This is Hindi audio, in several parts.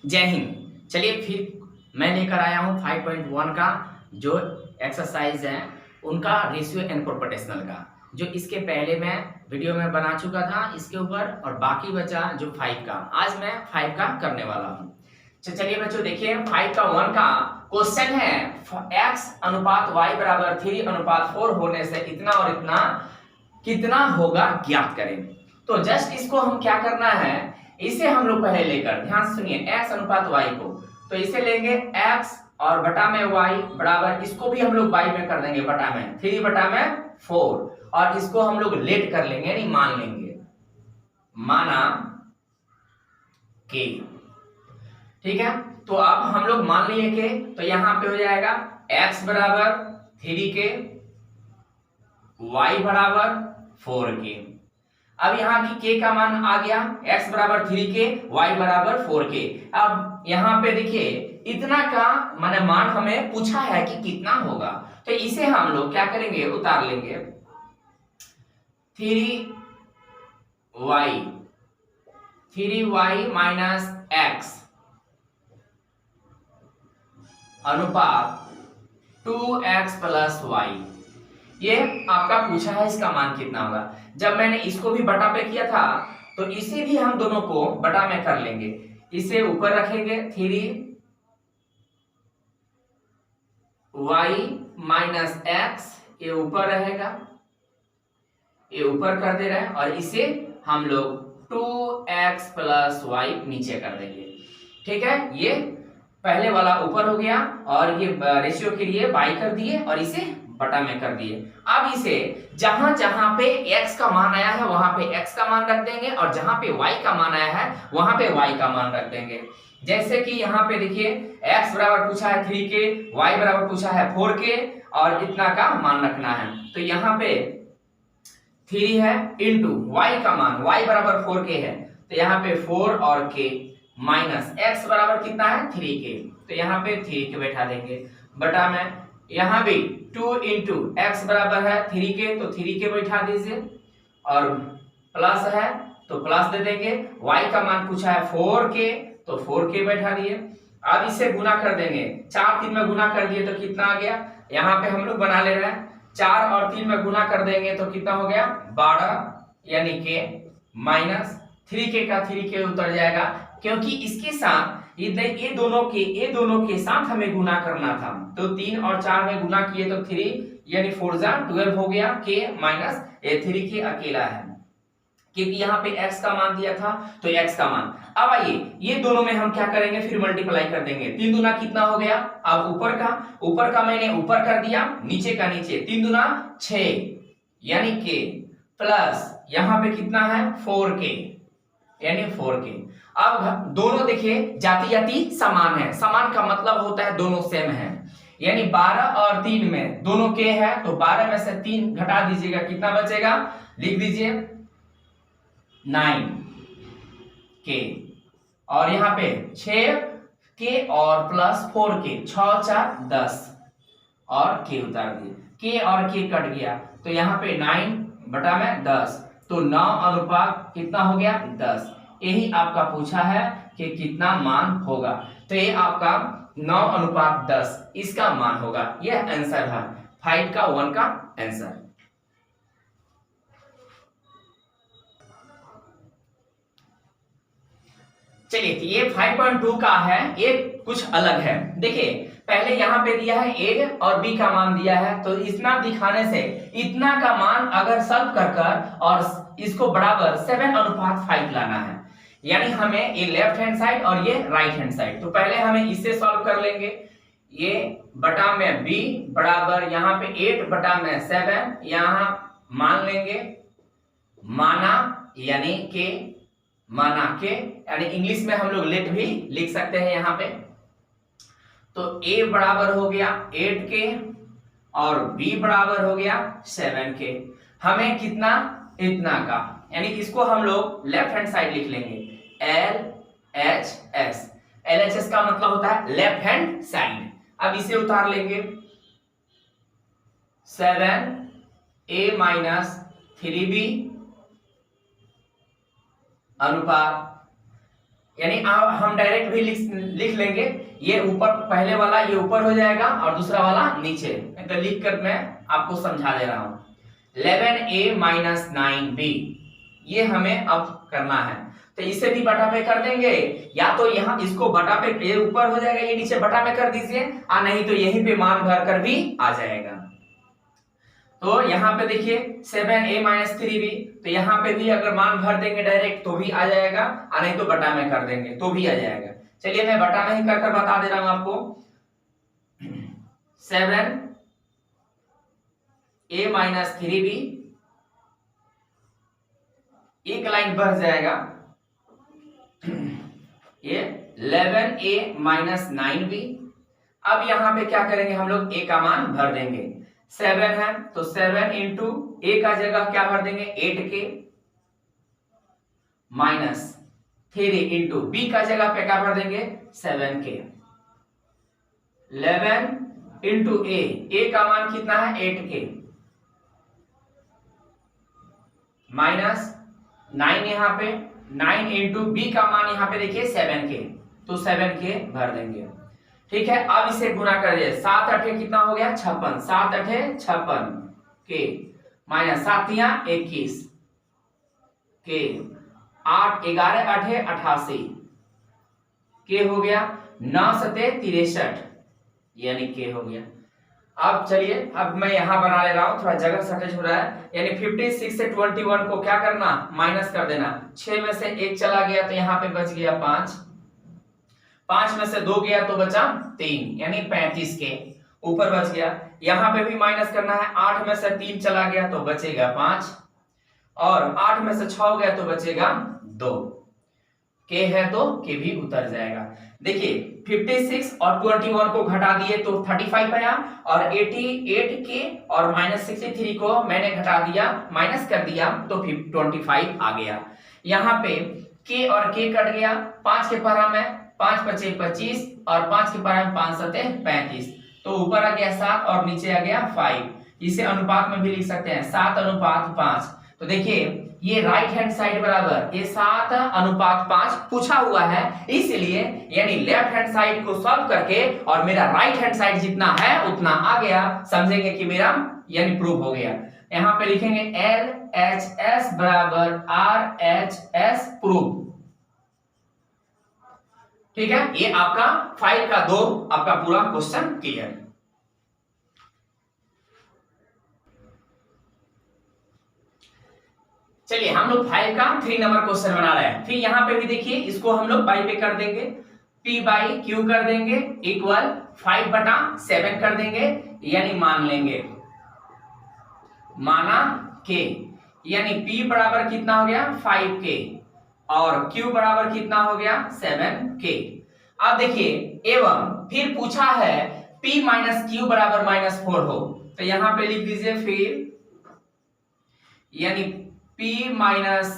जय हिंद। चलिए फिर मैं लेकर आया हूँ 5.1 का जो एक्सरसाइज है उनका रेशियो एंड प्रोपोर्शनल का, जो इसके पहले मैं वीडियो में बना चुका था इसके ऊपर, और बाकी बचा जो 5 का। आज मैं 5 का करने वाला हूँ। चलिए बच्चों देखिए 5 का 1 का क्वेश्चन है x अनुपात y बराबर 3 अनुपात 4 होने से इतना और इतना कितना होगा ज्ञात करें। तो जस्ट इसको हम क्या करना है, इसे हम लोग पहले लेकर ध्यान से सुनिए x अनुपात y को, तो इसे लेंगे x और बटा में y बराबर, इसको भी हम लोग y में कर देंगे बटा में 3 बटा में 4, और इसको हम लोग लेट कर लेंगे यानी मान लेंगे, माना k। ठीक है, तो अब हम लोग मान लिए के, तो यहां पे हो जाएगा x बराबर 3k, y बराबर 4k। अब यहाँ की k का मान आ गया, x बराबर 3k, y बराबर 4k। अब यहाँ पे देखिए इतना का माने मान हमें पूछा है कि कितना होगा, तो इसे हम लोग क्या करेंगे, उतार लेंगे 3y माइनस x अनुपात 2x प्लस y। ये आपका पूछा है इसका मान कितना होगा। जब मैंने इसको भी बटा पे किया था तो इसे भी हम दोनों को बटा में कर लेंगे, इसे ऊपर रखेंगे 3y माइनस x, ये ऊपर रहेगा, ये ऊपर कर दे रहे हैं, और इसे हम लोग 2x प्लस y नीचे कर देंगे। ठीक है, ये पहले वाला ऊपर हो गया और ये रेशियो के लिए बाई कर दिए और इसे बटा में कर दिए। अब इसे जहां जहां पे x का मान आया है वहां पे x का मान रख देंगे, और जहां पे y का मान आया है वहां पे y का मान रख देंगे। जैसे कि यहाँ पे देखिए x बराबर पूछा है 3k, y बराबर पूछा है 4k, और इतना का मान रखना है। तो यहाँ पे 3 है इंटू y का मान, y बराबर 4k है, तो यहाँ पे 4 और k माइनस x बराबर कितना है 3k, तो यहाँ पे 3k बैठा देंगे बटा में, यहाँ भी 2 इंटू x बराबर है 3k, तो 3k बैठा दीजिए, और प्लस है तो प्लस दे देंगे, y का मान पूछा है 4k, तो 4k बैठा दिए। अब इसे गुना कर देंगे, 4 3 में गुना कर दिए तो कितना आ गया, यहाँ पे हम लोग बना ले रहे हैं, 4 और 3 में गुना कर देंगे तो कितना हो गया 12, यानी k माइनस 3k का 3k उतर जाएगा, क्योंकि इसके साथ ये दोनों के साथ हमें गुना करना था, तो 3 और 4 में गुना किए तो 3 यानी 4 जा 12 हो गया, k माइनस 3k अकेला है, क्योंकि यहाँ पे x का मान दिया था तो x का मान। अब आइए ये दोनों में हम क्या करेंगे, फिर मल्टीप्लाई कर देंगे, 3 दूना कितना हो गया, अब ऊपर का मैंने ऊपर कर दिया, नीचे का नीचे, 3 दूना 6 यानी k, प्लस यहाँ पे कितना है 4k यानी 4k। अब दोनों देखिए जाति जाति समान है, समान का मतलब होता है दोनों सेम है, यानी 12 और 3 में दोनों k है, तो 12 में से 3 घटा दीजिएगा, कितना बचेगा, लिख दीजिए 9k, और यहाँ पे 6k और प्लस 4k, 6 4 10, और k उतार दिए, k और k कट गया, तो यहाँ पे 9 बटा में 10, तो 9 अनुपात कितना हो गया 10। यही आपका पूछा है कि कितना मान होगा, तो ये आपका 9 अनुपात 10 इसका मान होगा। यह आंसर है 5 का 1 का आंसर। चलिए ये 5.2 का है, ये कुछ अलग है। देखिए पहले यहाँ पे दिया है a और b का मान दिया है, तो इतना दिखाने से इतना का मान अगर सॉल्व कर और इसको बराबर 7 अनुपात 5 लाना है, यानी हमें ये लेफ्ट हैंड साइड और ये राइट हैंड साइड, तो पहले हमें इससे सॉल्व कर लेंगे, ये बटा में b बराबर यहाँ पे 8 बटा में 7, यहाँ मान लेंगे, माना यानी के, माना के, यानी इंग्लिश में हम लोग लेट भी लिख सकते हैं यहाँ पे। तो a बराबर हो गया 8k और b बराबर हो गया 7k, हमें कितना इतना का, यानी इसको हम लोग लेफ्ट हैंड साइड लिख लेंगे LHS, LHS का मतलब होता है लेफ्ट हैंड साइड। अब इसे उतार लेंगे 7a माइनस 3b अनुपात यानी हम डायरेक्ट भी लिख लेंगे, ये ऊपर पहले वाला ये ऊपर हो जाएगा और दूसरा वाला नीचे, तो लिख कर मैं आपको समझा दे रहा हूं। 11a माइनस 9b ये हमें अब करना है, तो इसे भी बटा पे कर देंगे, या तो यहाँ इसको बटा पे, ये ऊपर हो जाएगा, ये नीचे बटा पे कर दीजिए, और नहीं तो यहीं पे मान भर कर भी आ जाएगा। तो यहाँ पे देखिए 7a माइनस 3b, तो यहाँ पे भी अगर मान भर देंगे डायरेक्ट तो भी आ जाएगा, और नहीं तो बटा में कर देंगे तो भी आ जाएगा। चलिए मैं बटा में ही कर कर बता दे रहा हूं आपको। 7a माइनस 3b, एक लाइन बढ़ जाएगा, ये 11a माइनस 9b। अब यहां पे क्या करेंगे हम लोग, a का मान भर देंगे, 7 है तो 7 इंटू a का जगह क्या भर देंगे 8k, माइनस 3 इंटू b का जगह पे क्या भर देंगे 7k। 11 इंटू a का मान कितना है 8k, माइनस 9 यहाँ पे, 9 इंटू बी का मान यहाँ पे देखिए 7k, तो 7k भर देंगे। ठीक है, अब इसे गुना कर दिए, 7 8 कितना हो गया 56, 7 8 56 के, माइनस 7 21 के, 8 11 8 88 के हो गया, 9 7 63 यानी के हो गया। अब चलिए, अब मैं यहां बना ले रहा हूं, थोड़ा जगह शॉर्टेज हो रहा है, यानी 56 से 21 को क्या करना माइनस कर देना, 6 में से 1 चला गया तो यहाँ पे बच गया 5, 5 में से 2 गया तो बचा 3, यानी 35 के ऊपर बच गया। यहाँ पे भी माइनस करना है, 8 में से 3 चला गया तो बचेगा 5, और 8 में से 6 गया तो बचेगा 2, के है तो के भी उतर जाएगा। देखिए 56 और 21 को घटा दिए तो 35 आया, और 88 के और माइनस 63 को मैंने घटा दिया, माइनस कर दिया तो 25 आ गया। यहाँ पे के और के कट गया, 5 के परा में 5 पचे 25 और 5 के परा में 5 सते 35, तो ऊपर आ गया 7 और नीचे आ गया 5। इसे अनुपात में भी लिख सकते हैं 7:5। तो देखिए ये राइट हैंड साइड बराबर ये 7:5 पूछा हुआ है, इसलिए यानी लेफ्ट हैंड साइड को सॉल्व करके और मेरा राइट हैंड साइड जितना है उतना आ गया, समझेंगे कि मेरा यानी प्रूफ हो गया। यहां पे लिखेंगे LHS बराबर RHS प्रूफ। ठीक है, ये आपका 5 का 2 आपका पूरा क्वेश्चन क्लियर। चलिए हम लोग 5 का 3 नंबर क्वेश्चन बना रहे हैं। फिर यहाँ पे भी देखिए, इसको हम लोग बाई पे कर देंगे, p बाई क्यू कर देंगे इक्वल 5/7 कर देंगे, यानी मान लेंगे, माना के, यानी p बराबर कितना हो गया 5k और q बराबर कितना हो गया 7k। अब देखिए एवं फिर पूछा है p माइनस क्यू बराबर -4 हो, तो यहां पे लिख दीजिए फिर, यानी p माइनस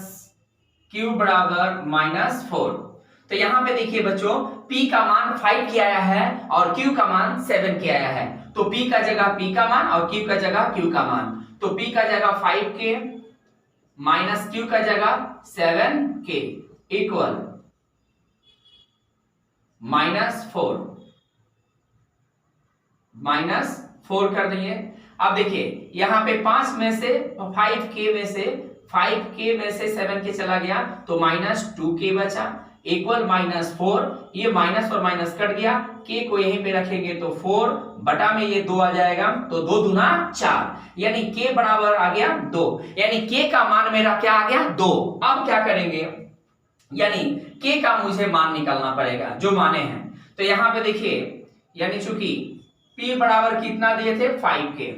क्यू बराबर -4। तो यहां पे देखिए बच्चों p का मान 5 के आया है और q का मान 7 के आया है, तो p का जगह p का मान और q का जगह q का मान, तो p का जगह 5k माइनस q का जगह 7k इक्वल -4 कर दिए। अब देखिए यहाँ पे 5 में से 5k में से 7k चला गया तो -2k बचा इक्वल -4, ये माइनस और माइनस कट गया, k को यहीं पे रखेंगे तो 4 बटा में ये 2 आ जाएगा, तो 2 दूना 4, यानी k बराबर आ गया 2, यानी k का मान मेरा क्या आ गया 2। अब क्या करेंगे, यानी k का मुझे मान निकालना पड़ेगा जो माने हैं, तो यहाँ पे देखिए यानी चूंकि p बराबर कितना दिए थे 5k,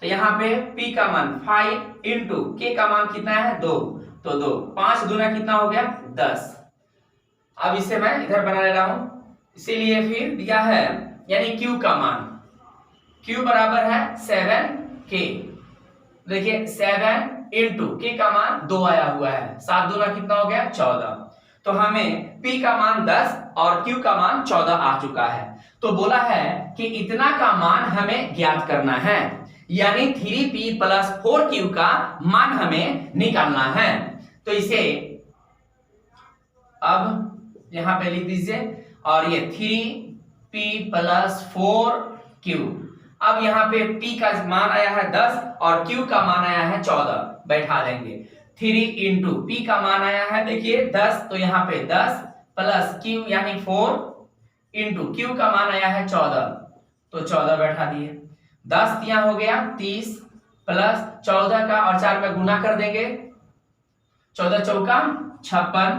तो यहाँ पे p का मान 5 इंटू k का मान कितना है 2, तो 2 5 दूना कितना हो गया 10। अब इसे मैं इधर बना ले रहा हूं, इसीलिए फिर दिया है यानी q का मान, q बराबर है 7k, देखिए 7 इंटू k का मान 2 आया हुआ है, 7 दूना कितना हो गया 14, तो हमें p का मान 10 और q का मान 14 आ चुका है। तो बोला है कि इतना का मान हमें ज्ञात करना है, यानी 3p + 4q का मान हमें निकालना है। तो इसे अब यहाँ पे लिख दीजिए, और ये 3p + 4q। अब यहाँ पे p का मान आया है 10 और q का मान आया है 14, बैठा देंगे। 3 इंटू p का मान आया है देखिए 10, तो यहाँ पे 10 प्लस q यानी 4 इंटू q का मान आया है 14, तो 14 बैठा दिए। 10 तिया हो गया 30 प्लस 14 का और 4 में गुना कर देंगे, 14 चौका 56,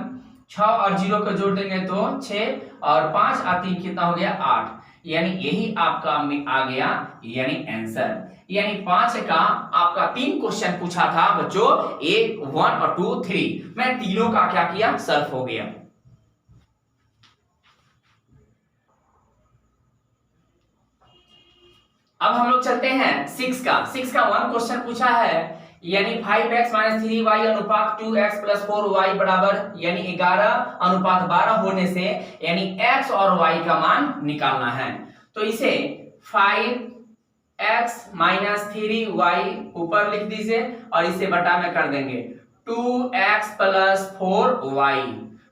6 और 0 को जोड़ देंगे तो 6 और 5 और 3 कितना हो गया 8, यानी यही आपका आ गया यानी आंसर। यानी 5 का आपका 3 क्वेश्चन पूछा था बच्चों, 1, 1 और 2, 3, मैं तीनों का क्या किया सॉल्व हो गया। अब हम लोग चलते हैं 6 का 1 क्वेश्चन पूछा है, यानी 5x - 3y अनुपात 2x + 4y बराबर यानी 11:12 होने से यानी x और y का मान निकालना है। तो इसे 5x - 3y ऊपर लिख दीजिए और इसे बटा में कर देंगे 2x +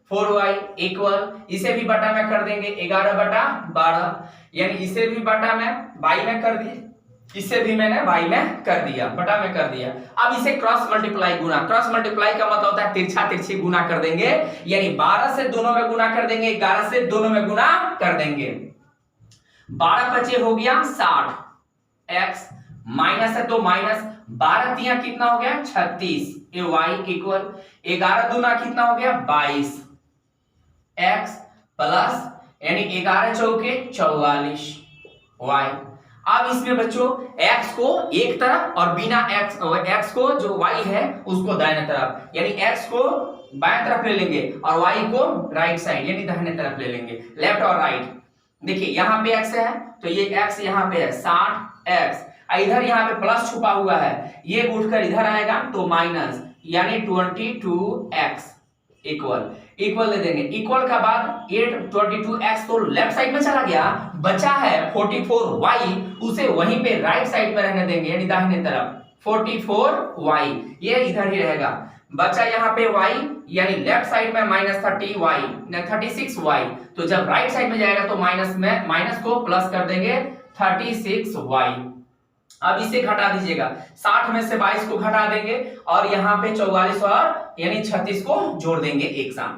4y इक्वल, इसे भी बटा में कर देंगे 11/12, यानी इसे भी बटा में बाई में कर दिए, इसे भी मैंने बाई में कर दिया, बटा में कर दिया। अब इसे क्रॉस मल्टीप्लाई गुना, क्रॉस मल्टीप्लाई का मतलब होता है तिरछा तिरछी गुना कर देंगे, यानी 12 से दोनों में गुना कर देंगे, 11 से दोनों में गुना कर देंगे। 12 बचे हो गया 60, x माइनस है तो माइनस 12 तिया कितना हो गया 36, ये y इक्वल 11 दूना कितना हो गया 22, x प्लस यानी 11 चौके 44 y। अब इसमें बच्चों x को एक तरफ और बिना x को जो y है उसको दाहिने तरफ, यानी x को बाएं तरफ ले लेंगे और y को राइट साइड यानी दाहिने तरफ ले लेंगे, लेफ्ट और राइट। देखिए यहाँ पे x है तो ये x यहाँ पे है 60x, इधर यहाँ पे प्लस छुपा हुआ है, ये उठकर इधर आएगा तो माइनस यानी 22x इक्वल दे देंगे। इक्वल का बाद 22x तो लेफ्ट साइड में चला गया, बचा है 44y, उसे वहीं पे राइट साइड में रहने देंगे यानी दाहिने तरफ 44y, ये इधर ही रहेगा। बचा यहाँ पे y यानी लेफ्ट साइड में -30y 36y, तो जब राइट साइड में जाएगा तो माइनस को प्लस कर देंगे 36y। अब इसे घटा दीजिएगा, 60 में से 22 को घटा देंगे और यहाँ पे 44 और यानी 36 को जोड़ देंगे एक साथ,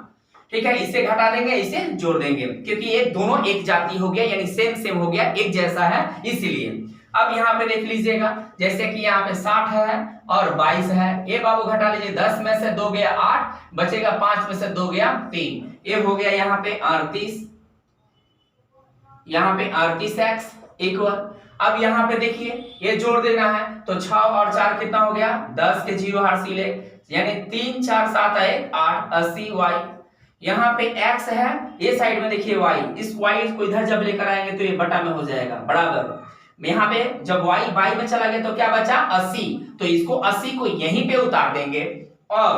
ठीक है। इसे घटा देंगे, इसे जोड़ देंगे, क्योंकि ये दोनों एक जाति हो गया यानी सेम हो गया, एक जैसा है इसीलिए। अब यहाँ पे देख लीजिएगा, जैसे कि यहाँ पे 60 है और 22 है, ये बाबू घटा लीजिए, 10 में से 2 गया 8, बचेगा 5 में से 2 गया 3, ये हो गया यहाँ पे 38, यहाँ पे 38x इक्वल। अब यहाँ पे देखिए ये जोड़ देना है तो 6 और 4 कितना हो गया 10 के 0 हर सिले, यानी 3 4 7 1 8 80y। यहाँ पे x है, ये साइड में देखिए y, इस y को इधर जब लेकर आएंगे तो ये बटा में हो जाएगा बराबर। यहाँ पे जब y बाई में चला गया तो क्या बचा 80, तो इसको 80 को यहीं पे उतार देंगे, और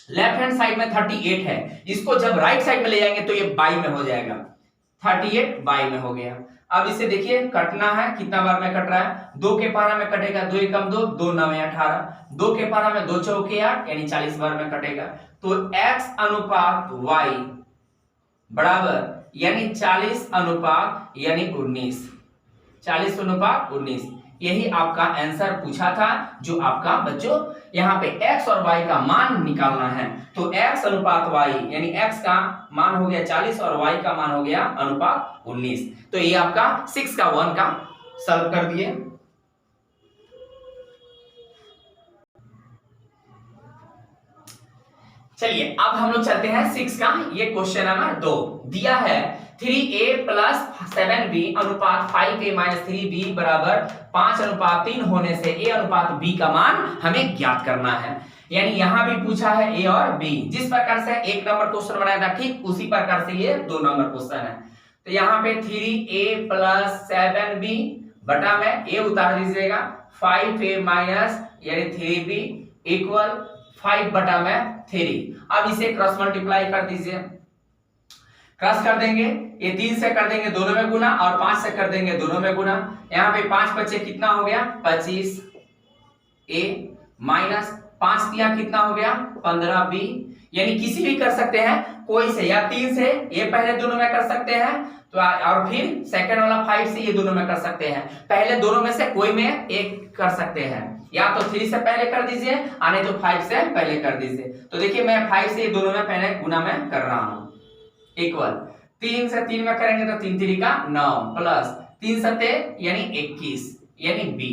लेफ्ट हैंड साइड में 38 है, इसको जब राइट साइड में ले जाएंगे तो ये बाई में हो जाएगा, 38 बाई में हो गया। अब इसे देखिए कटना है, कितना बार में कट रहा है, 2 के पारा में कटेगा, 2 एकम 2, 2 9 18, 2 के पारा में 2 चौके 8 यानी 40 बार में कटेगा। तो x अनुपात y बराबर यानी 40 अनुपात यानी 19, 40 अनुपात 19, यही आपका आंसर पूछा था, जो आपका बच्चों यहाँ पे x और y का मान निकालना है। तो x अनुपात y यानी x का मान हो गया 40 और y का मान हो गया अनुपात 19। तो ये आपका 6 का 1 का सॉल्व कर दिए। चलिए अब हम लोग चलते हैं 6 का, ये क्वेश्चन नंबर 2 दिया है 3a + 7b अनुपात 5a - 3b बराबर 5:3 होने से a अनुपात b का मान हमें ज्ञात करना है। यानी यहां भी पूछा है a और b, जिस प्रकार से 1 नंबर क्वेश्चन बनाया था ठीक उसी प्रकार से ये 2 नंबर क्वेश्चन है। तो यहाँ पे 3a + 7b बटा में a उतार दीजिएगा, 5a - यानी 3b इक्वल 5 बटा में 3। अब इसे क्रॉस मल्टीप्लाई कर दीजिए, क्रॉस कर देंगे, ये 3 से कर देंगे दोनों में गुना और 5 से कर देंगे दोनों में गुना। यहाँ पे 5 बचे कितना हो गया 25 a 5 तिया कितना हो गया 15b, यानी किसी भी कर सकते हैं, कोई से, या 3 से ये पहले दोनों में कर सकते हैं, तो और फिर सेकंड वाला 5 से ये दोनों में कर सकते हैं। पहले दोनों में से कोई में एक कर सकते हैं, या तो 3 से पहले कर दीजिए, आने तो 5 से पहले कर दीजिए। तो देखिए मैं 5 से ये दोनों में पहले गुना में कर रहा हूं, इक्वल 3 से 3 में करेंगे तो 3 3 का 9 प्लस 3 7 यानी 21 यानी b।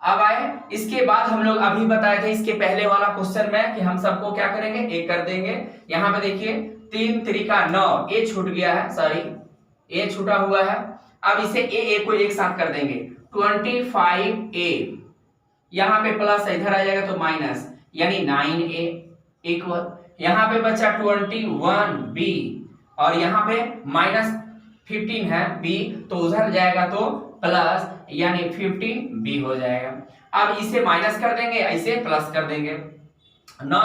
अब आए इसके बाद हम लोग अभी बताए थे इसके पहले वाला क्वेश्चन में कि हम सबको क्या करेंगे, ए कर देंगे। यहाँ पे देखिए 3 3 का 9, ए छूट गया है, सॉरी ए छूटा हुआ है। अब इसे ए को एक साथ कर देंगे 25a, यहाँ पे प्लस इधर आ जाएगा तो माइनस यानी 9a इक्वल, यहाँ पे बचा 21b और यहाँ पे माइनस 15 है b, तो उधर जाएगा तो प्लस यानी 15b हो जाएगा। अब इसे माइनस कर देंगे, इसे प्लस कर देंगे। 9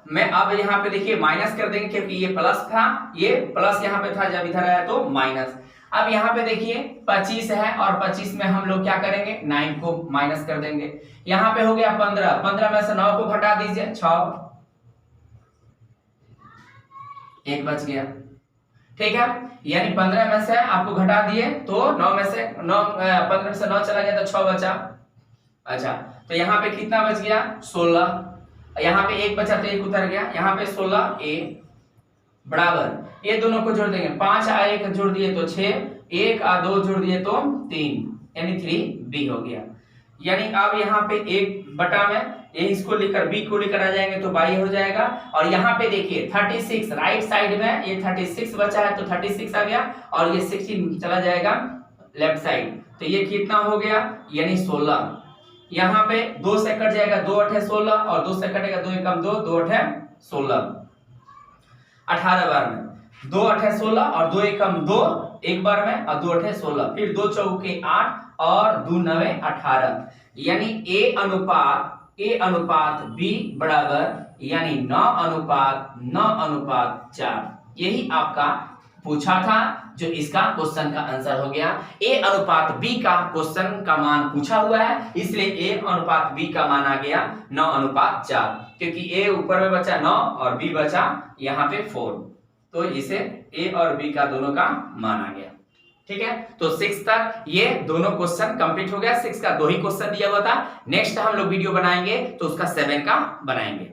में अब यहाँ पे देखिए माइनस कर देंगे क्योंकि ये प्लस था, ये प्लस यहाँ पे था, जब इधर आया तो माइनस। अब यहाँ पे देखिए 25 है और 25 में हम लोग क्या करेंगे 9 को माइनस कर देंगे। यहाँ पे हो गया 15, 15 में से 9 को घटा दीजिए 6, एक बच गया, ठीक है। यानी 15 में से आपको घटा दिए तो 9 में से 15 में से 9 चला गया तो 6 बचा। अच्छा तो यहाँ पे कितना बच गया 16, यहाँ पे एक बचा तो एक उतर गया, यहाँ पे 16a बराबर ये दोनों को जोड़ देंगे, 5 और 1 जोड़ दिए तो 6, 1 और 2 जोड़ दिए तो 3 यानी 3b हो गया। यानी अब यहाँ पे 1 बटा में ये इसको लेकर b को लेकर आ जाएंगे तो 22 हो जाएगा। और यहाँ पे देखिए 36 राइट साइड में ये 36 बचा है तो 36 आ गया और ये 16 चला जाएगा लेफ्ट साइड, तो ये कितना हो गया यानी 16। यहाँ पे 2 से कट जाएगा, 2 8 16 और 2 से कटेगा 2 एकम 2, 2 8 16, 18 बार में 2 8 16 और 2 एकम 2 एक बार में और 2 8 16, फिर 2 चौके 8 और 2 9 18, यानी a अनुपात b बराबर यानी 9 अनुपात 4। यही आपका पूछा था जो इसका क्वेश्चन का आंसर हो गया। a अनुपात b का क्वेश्चन का मान पूछा हुआ है, इसलिए a अनुपात b का मान आ गया 9 अनुपात 4, क्योंकि a ऊपर में बचा 9 और b बचा यहाँ पे 4, तो इसे a और b का दोनों का मान आ गया। ठीक है, तो 6 तक ये दोनों क्वेश्चन कंप्लीट हो गया। 6 का 2 ही क्वेश्चन दिया हुआ था, नेक्स्ट हम लोग वीडियो बनाएंगे तो उसका 7 का बनाएंगे।